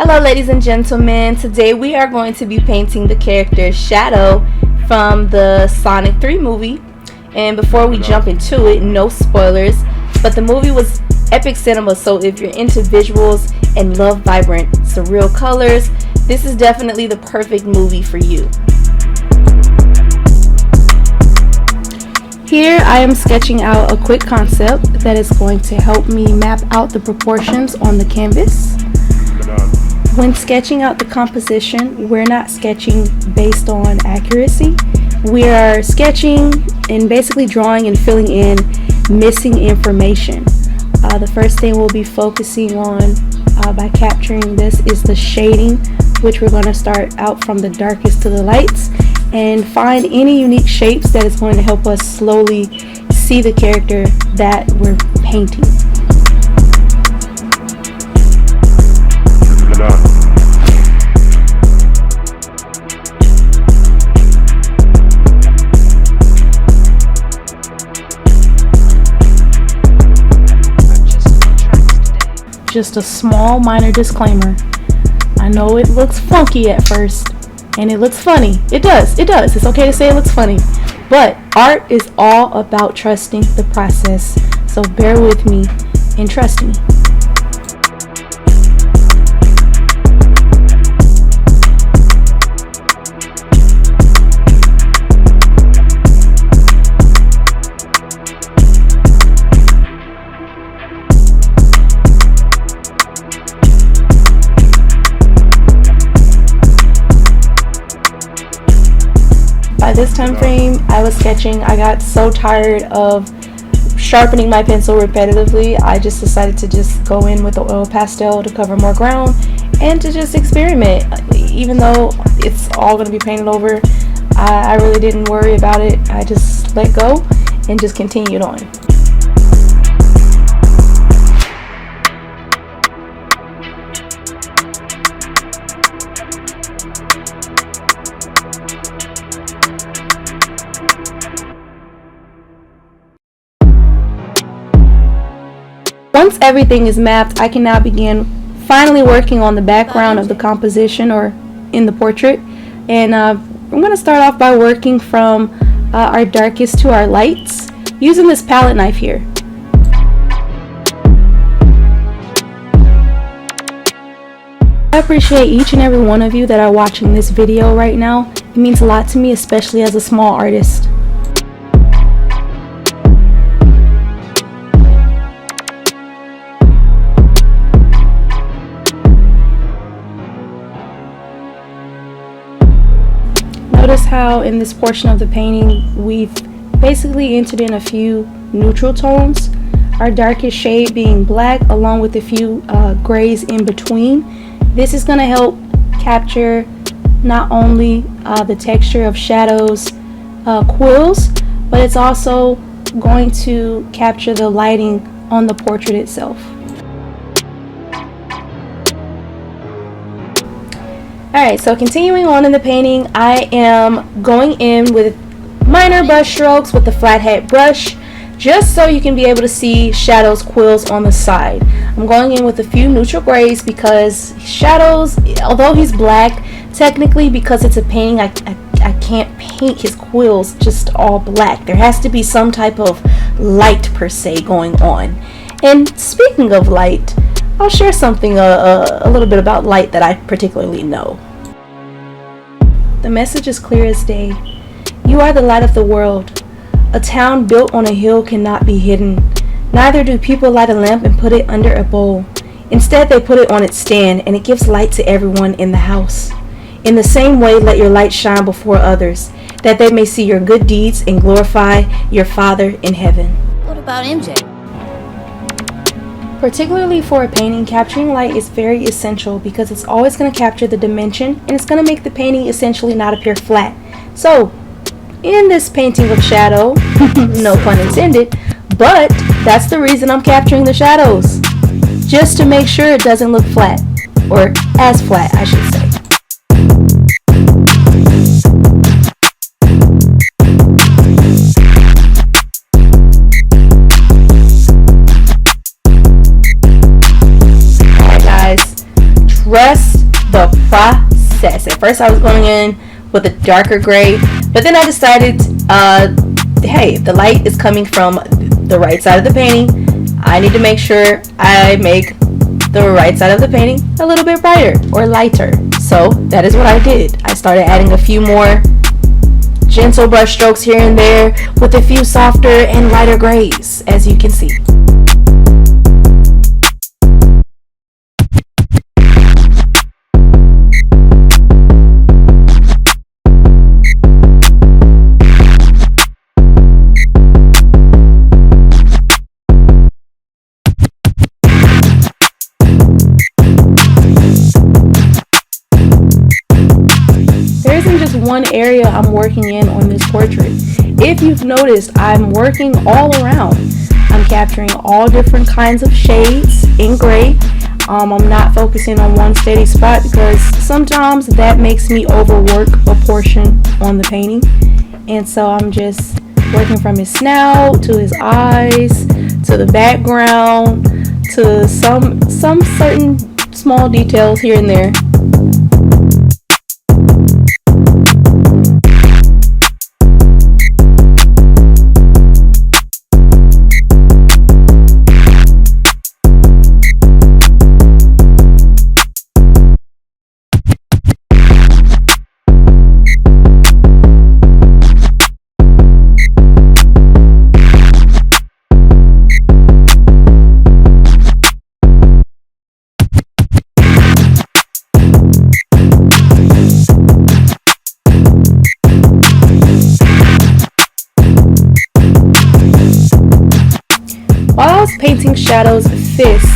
Hello ladies and gentlemen, today we are going to be painting the character Shadow from the Sonic 3 movie. And before we jump into it, no spoilers, but the movie was epic cinema, so if you're into visuals and love vibrant, surreal colors, this is definitely the perfect movie for you. Here I am sketching out a quick concept that is going to help me map out the proportions on the canvas. When sketching out the composition, we're not sketching based on accuracy. We are sketching and basically drawing and filling in missing information. The first thing we'll be focusing on by capturing this is the shading, which we're going to start out from the darkest to the lights and find any unique shapes that is going to help us slowly see the character that we're painting. Just a small minor disclaimer. I know it looks funky at first and it looks funny. It does. It's okay to say it looks funny. But art is all about trusting the process. So bear with me and trust me. By this time frame, I was sketching. I got so tired of sharpening my pencil repetitively, I just decided to just go in with the oil pastel to cover more ground and to just experiment. Even though it's all going to be painted over, I really didn't worry about it. I just let go and just continued on. Once everything is mapped, I can now begin finally working on the background of the composition or in the portrait. And I'm going to start off by working from our darkest to our lights using this palette knife here. I appreciate each and every one of you that are watching this video right now. It means a lot to me, especially as a small artist. Notice how in this portion of the painting we've basically entered in a few neutral tones, our darkest shade being black along with a few grays in between. This is going to help capture not only the texture of Shadow's quills, but it's also going to capture the lighting on the portrait itself. Alright, so continuing on in the painting, I am going in with minor brush strokes with the flathead brush, just so you can be able to see Shadow's quills on the side. I'm going in with a few neutral grays because Shadow's, although he's black, technically because it's a painting, I can't paint his quills just all black. There has to be some type of light per se going on. And speaking of light, I'll share something a little bit about light that I particularly know. The message is clear as day. You are the light of the world. A town built on a hill cannot be hidden. Neither do people light a lamp and put it under a bowl. Instead, they put it on its stand, and it gives light to everyone in the house. In the same way, let your light shine before others, that they may see your good deeds and glorify your Father in heaven. What about MJ? Particularly for a painting, capturing light is very essential because it's always going to capture the dimension and it's going to make the painting essentially not appear flat. So, in this painting of Shadow, no pun intended, but that's the reason I'm capturing the shadows. Just to make sure it doesn't look flat, or as flat, I should say. trust the process. At first I was going in with a darker gray, but then I decided, hey, if the light is coming from the right side of the painting, I need to make sure I make the right side of the painting a little bit brighter or lighter. So that is what I did. I started adding a few more gentle brush strokes here and there with a few softer and lighter grays, as you can see. There isn't just one area I'm working in on this portrait. If you've noticed, I'm working all around. I'm capturing all different kinds of shades in gray. I'm not focusing on one steady spot because sometimes that makes me overwork a portion on the painting. And so I'm just working from his snout to his eyes to the background to some certain small details here and there. While I was painting Shadow's fist,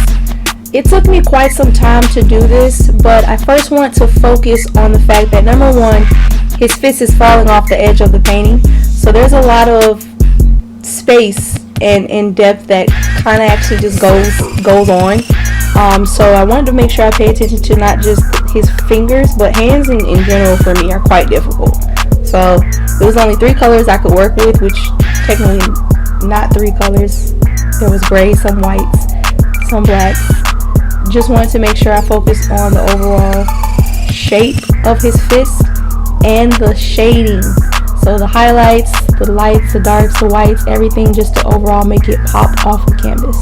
it took me quite some time to do this, but I first want to focus on the fact that number one, his fist is falling off the edge of the painting, so there's a lot of space and in depth that kind of actually just goes on. So I wanted to make sure I pay attention to not just his fingers, but hands in general for me are quite difficult. So there was only 3 colors I could work with, which technically not 3 colors. There was gray, some whites, some blacks. Just wanted to make sure I focused on the overall shape of his fist and the shading. So the highlights, the lights, the darks, the whites, everything just to overall make it pop off the canvas.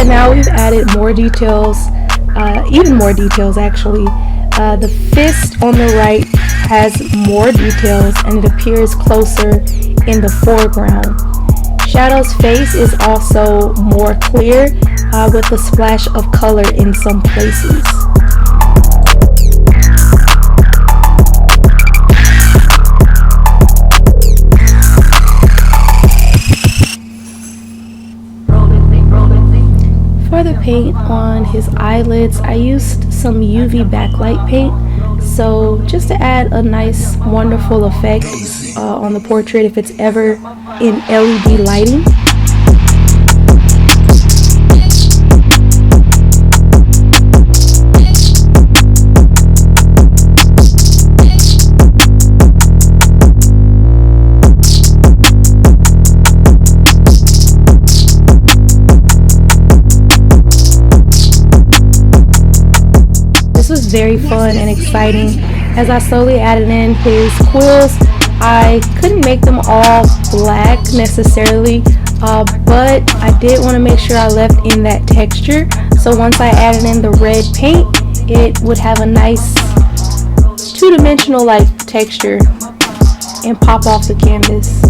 Now we've added more details, even more details actually. The fist on the right has more details and it appears closer in the foreground. Shadow's face is also more clear with a splash of color in some places. For the paint on his eyelids, I used some UV backlight paint, so just to add a nice wonderful effect on the portrait if it's ever in LED lighting. Very fun and exciting. As I slowly added in his quills, I couldn't make them all black necessarily, but I did want to make sure I left in that texture. So once I added in the red paint, it would have a nice two-dimensional like texture and pop off the canvas.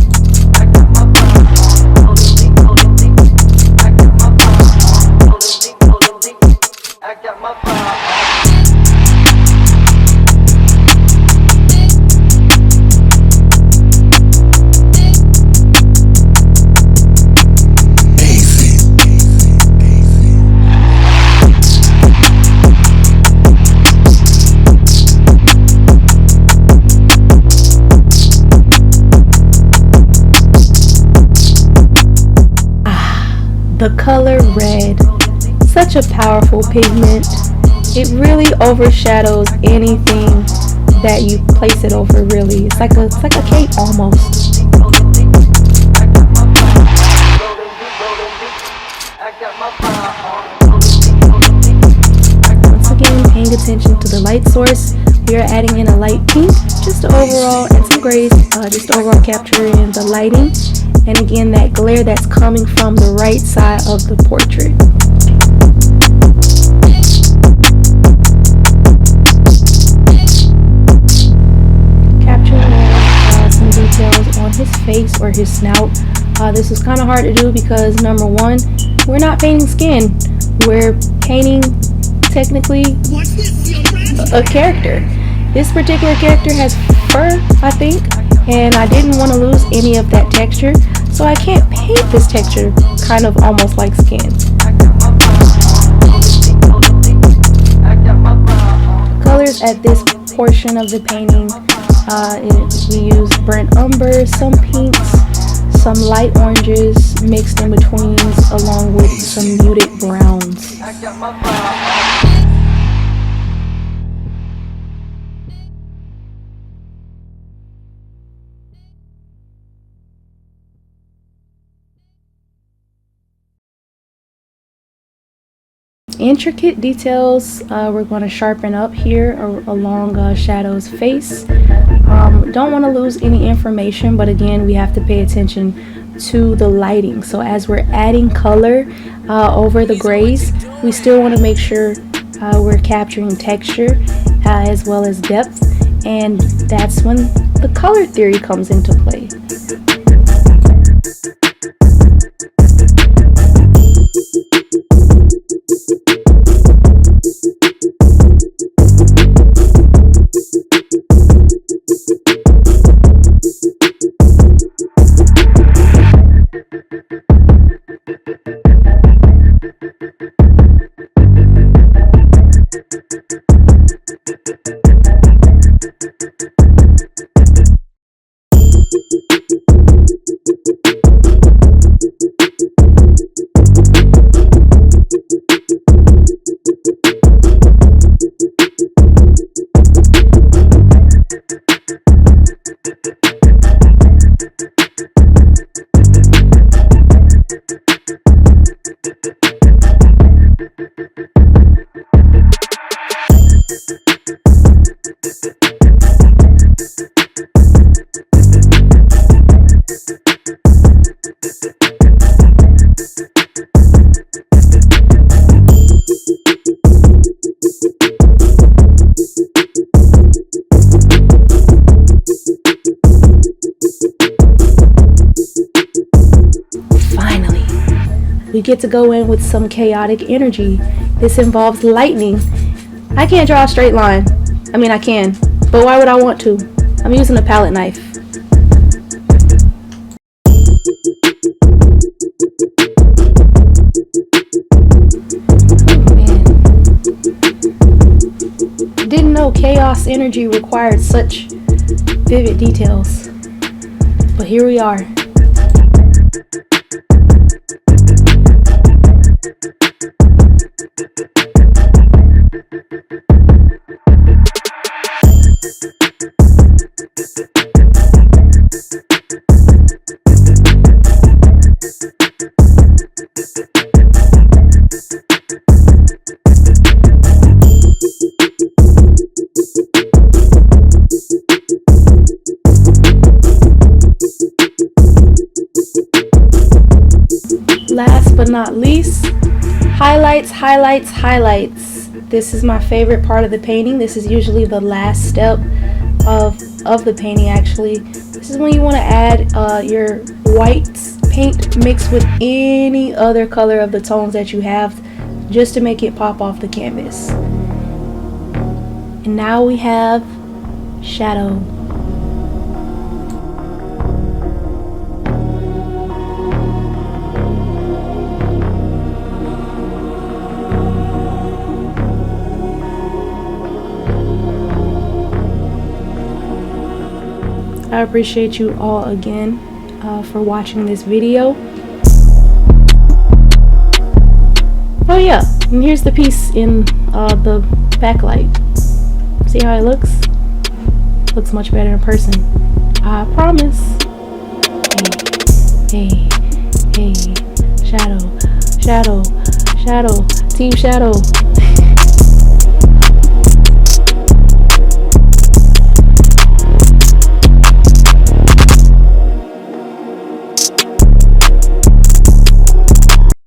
The color red, such a powerful pigment. It really overshadows anything that you place it over. Really, it's like a cape almost. Once again, paying attention to the light source, we are adding in a light pink, just overall, and some grays, just overall capturing the lighting. And again, that glare that's coming from the right side of the portrait. Capturing some details on his face or his snout. This is kind of hard to do because number one, we're not painting skin. We're painting technically a character. This particular character has fur, I think, and I didn't want to lose any of that texture, so I can't paint this texture kind of almost like skin. Colors at this portion of the painting, we use burnt umber, some pinks, some light oranges mixed in betweens, along with some muted browns. Intricate details we're going to sharpen up here along Shadow's face. Don't want to lose any information, but again, we have to pay attention to the lighting. So as we're adding color over the grays, we still want to make sure we're capturing texture as well as depth, and that's when the color theory comes into play. We get to go in with some chaotic energy. This involves lightning. I can't draw a straight line. I mean, I can, but why would I want to? I'm using a palette knife. Oh man. Didn't know chaos energy required such vivid details. But here we are. Last but not least, highlights. This is my favorite part of the painting. This is usually the last step of the painting actually. This is when you want to add your white paint mixed with any other color of the tones that you have, just to make it pop off the canvas. And now we have shadow. I appreciate you all again for watching this video. Oh yeah, and here's the piece in the backlight. See how it looks? Looks much better in person. I promise. Hey, hey, hey, shadow, shadow, shadow, team shadow.